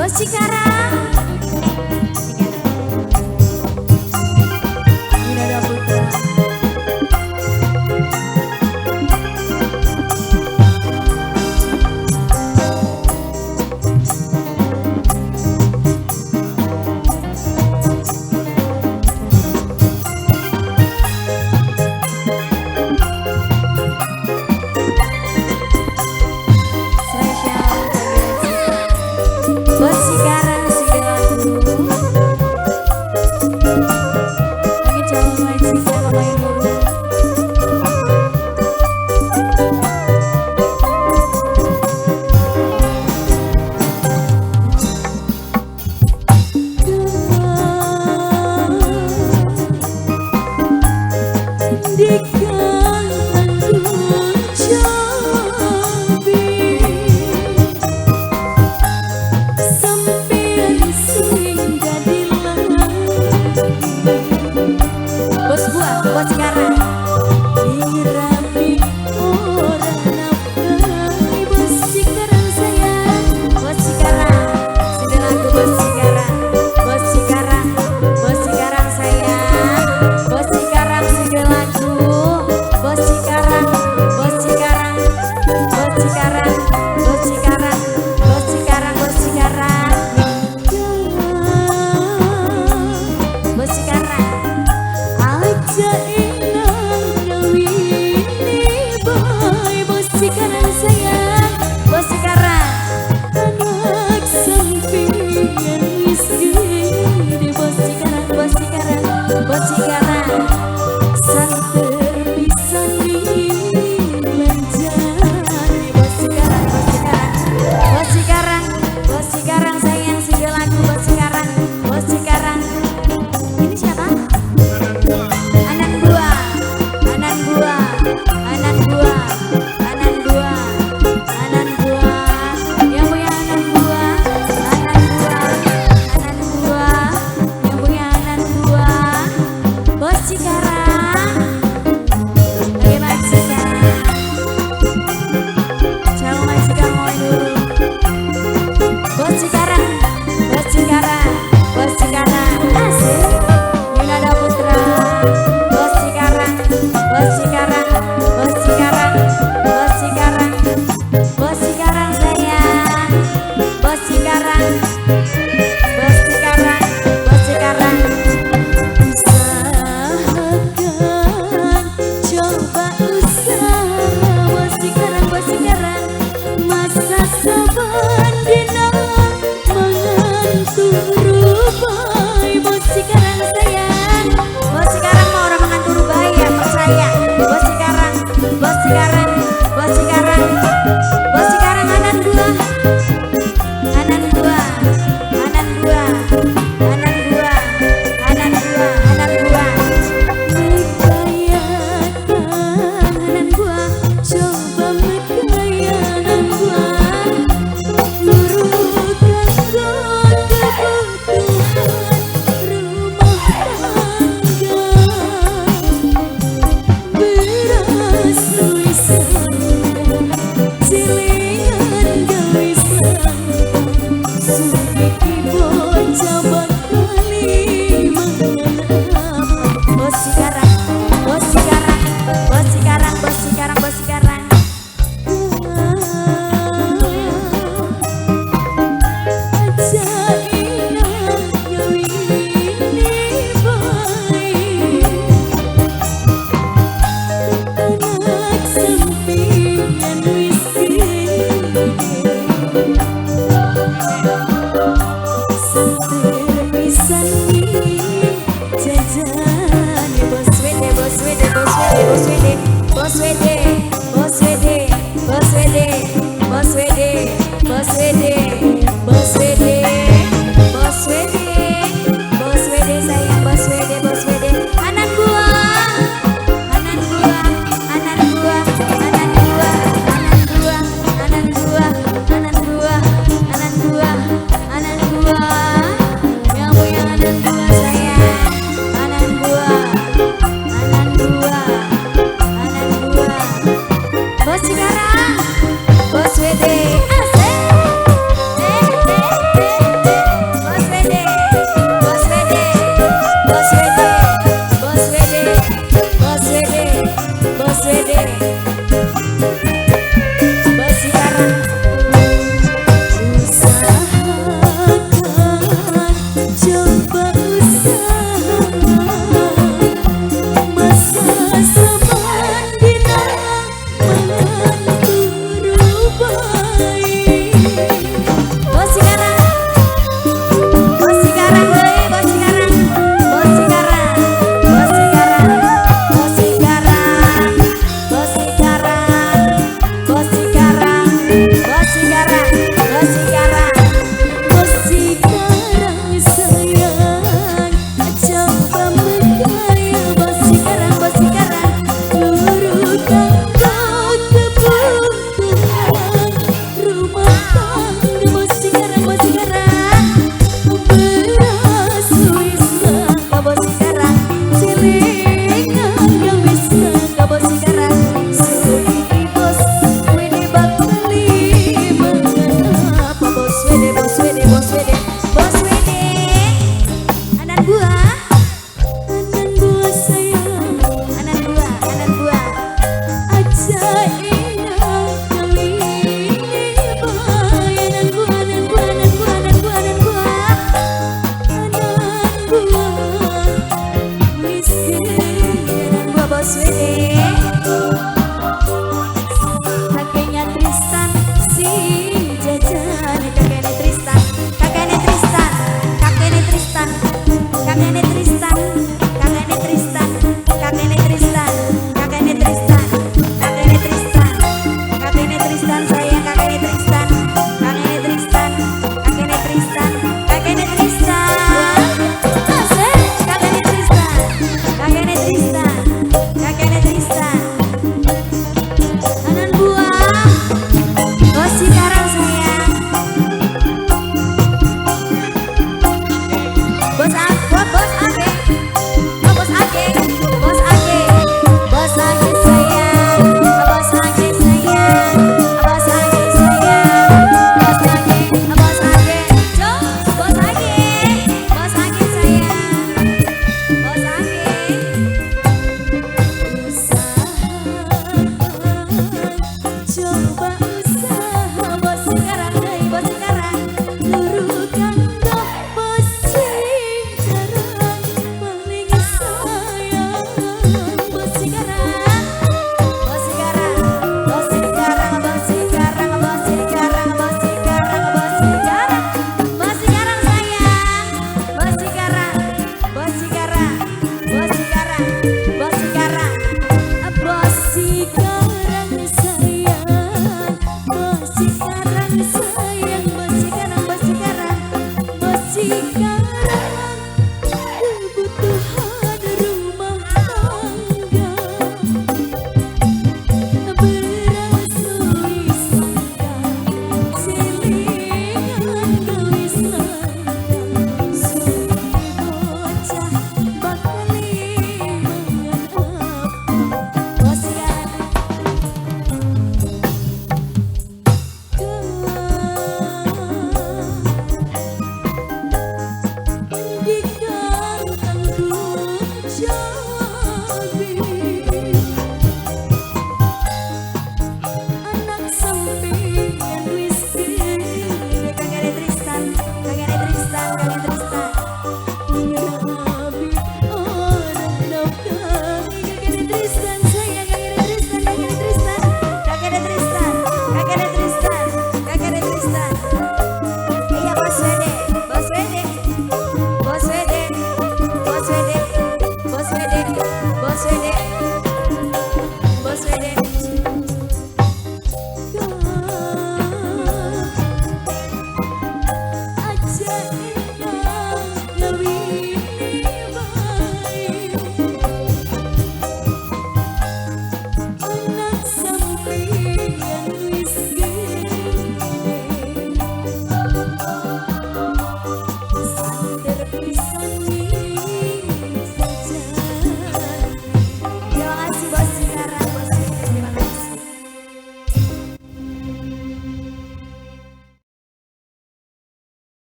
Bos Cikarang. Winada Putra. Bos Cikarang sudah laku. Lagi calon main Cikarang main dulu. Di kalangan Jambi sampean sehingga Bos Buah, Bos Cikarang. Dirapi orang nafkahi Bos Cikarang sayang. Bos Cikarang, sudah lagu Bos Cikarang. Bos Cikarang, Bos Cikarang sayang. Bos Cikarang sudah lagu. Bos Cikarang, Bos Cikarang, Bos Cikarang, Bos Cikarang, Bos Cikarang, Bos Cikarang. Bos Cikarang. Aja inang ini boy Bos Cikarang sayang. Bos Cikarang. Anak sampian miskin Bos Cikarang, Bos Cikarang, Bos Cikarang. Sang terpisah di menjadi Bos Cikarang, Bos Cikarang. Bos Cikarang, Bos Cikarang sayang sudah lagu Bos Cikarang. Bos Cikarang. Ini siapa? Anan Buah, Anan Buah, Anan Buah, Anan Buah, Anan Buah. Yang punya Anan Buah, Anan Buah, Anan Buah. Yang punya Anan Buah. Bos Cikarang. Lagi majikan. Jangan majikan ngomongin dulu. Bos Cikarang, Bos Cikarang, Bos Cikarang. Asik. Winada Putra. Bos Cikarang, Bos Cikarang, Bos Cikarang, Bos Cikarang, Bos Cikarang sayang. Bos Cikarang, Bos Cikarang, Bos Cikarang. Usahakan, coba usaha Bos Cikarang, Bos Cikarang. Masa saban dina mengantuk rupai Bos Cikarang sayang. Bos Cikarang mau orang mengantuk rupai ya percaya. Bos Cikarang, Bos Cikarang, Bos Cikarang, Bos Cikarang. Anan Buah, Anan Buah, Anan Buah, Anan Buah, Anan Buah, Anan Buah. Mekayakan Anan Buah, coba mekayakan Anan Buah. Luruhkan kebutuhan rumah tangga. Beras tulisan silingan gawe selamat. Sugih bocah bakali mangan. Bos Cikarang, Bos Cikarang, Bos Cikarang, Bos Cikarang, Bos Cikarang. Aja inang ini baik. Anak sampian miskin. Aja